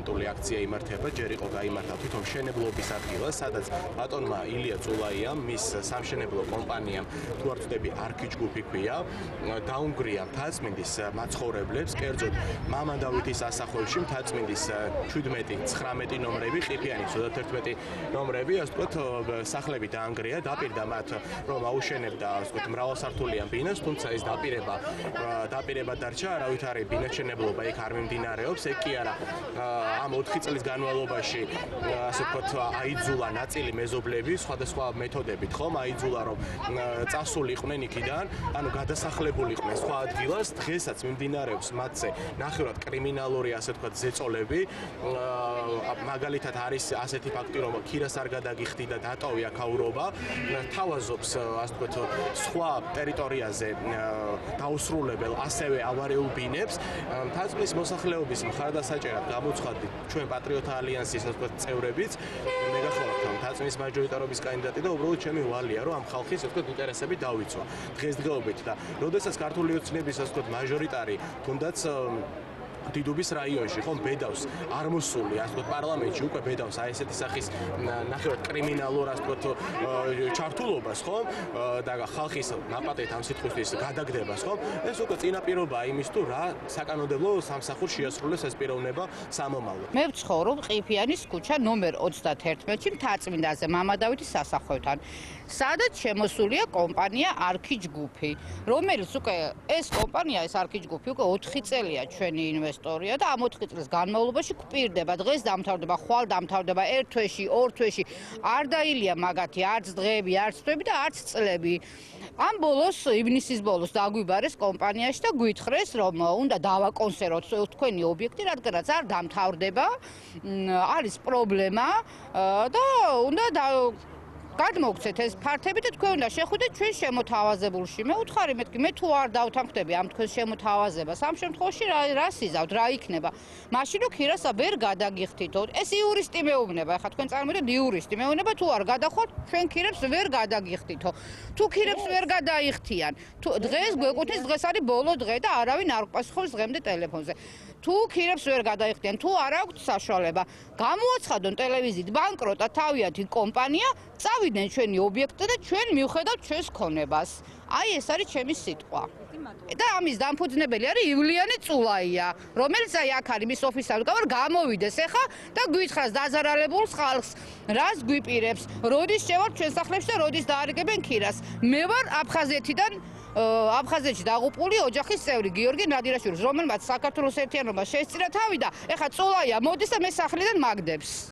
დოკუმენტური აქცია იმართება, ჯერ იყო გაიმართა თვითონ მშენებლობის ადგილას, სადაც ბატონმა ილია წულაიამ, მის სამშენებლო კომპანიამ, თუ არ ვწდები, არქი ჯგუფი ქვია, დაუნგრია მთაწმინდის მაცხოვრებლებს, კერძოდ მამან დავითის ასახვევში მთაწმინდის 17-19 ნომრები, ყიფიანი 31 ნომრები, ასე ვთქვათ, სახლები დაანგრია, დაპირდა მათ, რომ აუშენებდა, ასე ვთქვათ, მრავალსართულიან ბინას, თუმცა ეს დაპირება დარჩა, არავითარი ბინაშენებლობა იქ არ მიმდინარეობს, ეგ კი არა, ამ 4 წლის განმავლობაში, ასე ვთქვათ, აიძულა ნაწილი მეზობლები, სხვადასხვა მეთოდებით, ხომ, აიძულა, რომ წასულიყვნენ იქიდან, ანუ გადასახლებულიყვნენ სხვა ადგილას, დღესაც მიმდინარეობს მათზე ნახევრად კრიმინალური, ასე ვთქვათ, ზეწოლები, მაგალითად არის ასეთი ფაქტი, რომ ქირას არ გადაგიხდი და დატოვი აქაურობა, თავაზობს, ასე ვთქვათ, სხვა ტერიტორიაზე დაუსრულებელ ასევე ავარიულ ბინებს, მთაწმინდის მოსახლეობის მხარდასაჭერად გამოცხადდი ჩვენ პატრიოტთა ალიანსის, ასე ვთქვათ, წევრებიც, მე გახლავთ მთაწმინდის მაჟორიტარობის კანდიდატი და უბრალოდ ჩემი ვალია, რომ ამ ხალხის, ასე ვთქვათ, ინტერესები დავიცვა დღესდღეობით და როდესაც ქართული ოცნების, ასე ვთქვათ, მაჟორიტარი თუნდაც დიდუბის რაიონში, ხომ, ბედავს არ მოსული, ასე ვთქვათ, პარლამენტში უკვე ბედავს აი ესეთი სახის ნახევრად კრიმინალურ, ასე ვთქვათ, ჩართულობას, ხომ, და ხალხის ნაპატეთ ამ სიტყვის გადაგდებას, ხომ, ეს უკვე წინაპირობაა იმის თუ რა საკანონმდებლო სამსახურს შეასრულეს ეს პიროვნება სამომავლოდ. მე ვცხოვრობ ყიფიანის ქუჩა ნომერ 31-ში მთაწმინდაზე მამა დავითის სასახლეთან, სადაც შემოსულია კომპანია არქი ჯგუფი, რომელიც უკვე ეს კომპანია, ეს არქი ჯგუფი უკვე 4 წელია ჩვენი ინვესტორია და ამ 4 წლის განმავლობაში გვპირდება, დღეს დამთავრდება, ხვალ დამთავრდება, 1 თვეში, 2 თვეში, არ დაილია მაგათი არც დღეები, არც თვეები და არც წლები. ამ ბოლოს, ივნისის ბოლოს დაგვიბარეს კომპანიაში და გვითხრეს, რომ უნდა დავაკონსერვოთ თქვენი ობიექტი, რადგანაც არ დამთავრდება, არის პრობლემა და უნდა გადმოგცეთ ეს ფართები და თქვენ უნდა შეხვიდეთ ჩვენ შემოთავაზებულში. მე უთხარი მეთქი, მე თუ არ დავთანხმდები ამ თქვენ შემოთავაზებას, ამ შემთხვევაში რა სიზავთ, რა იქნება? მაშინ რო ქირას ვერ გადაგიხდითო. ეს იურისტი მეუბნება, ახლა თქვენ წარმოდით იურისტი მეუბნება, თუ არ გადახვდეთ, ჩვენ ქირებს ვერ გადაგიხდითო. თუ ქირებს ვერ გადაიხდიან, თუ დღეს გვეკუთვნის, დღეს არის ბოლო დღე და არავინ არ გპასუხობს დღემდე ტელეფონზე. თუ ქირებს ვერ გადაიხდიან, თუ არ აქვთ საშუალება, გამოაცხადონ ტელევიზიით ბანკროტა თავიანთი კომპანია, წავიდნენ ჩვენი ობიექტი და ჩვენ მივხედავთ ჩვენს ქონებას. აი ეს არის ჩემი სიტყვა. და ამის დამფუძნებელი არის ივლიანი წულაია, რომელიც აი აქ არის მის ოფისთან გავარ, გამოვიდეს ახლა და გვითხრას დაზარალებულ ხალხს, რას გვიპირებს, როდის შევარ ჩვენ სახლებში და როდის დაარიგებენ ქირას. მე ვარ აფხაზეთიდან აფხაზეთში დაღუპული ოჯახის წევრი გიორგი ნადირაშვილის, რომელმაც საქართველოს ერთიანობა შესწირა თავი და ეხლა წულაია მოდის და მე სახლიდან მაგდებს.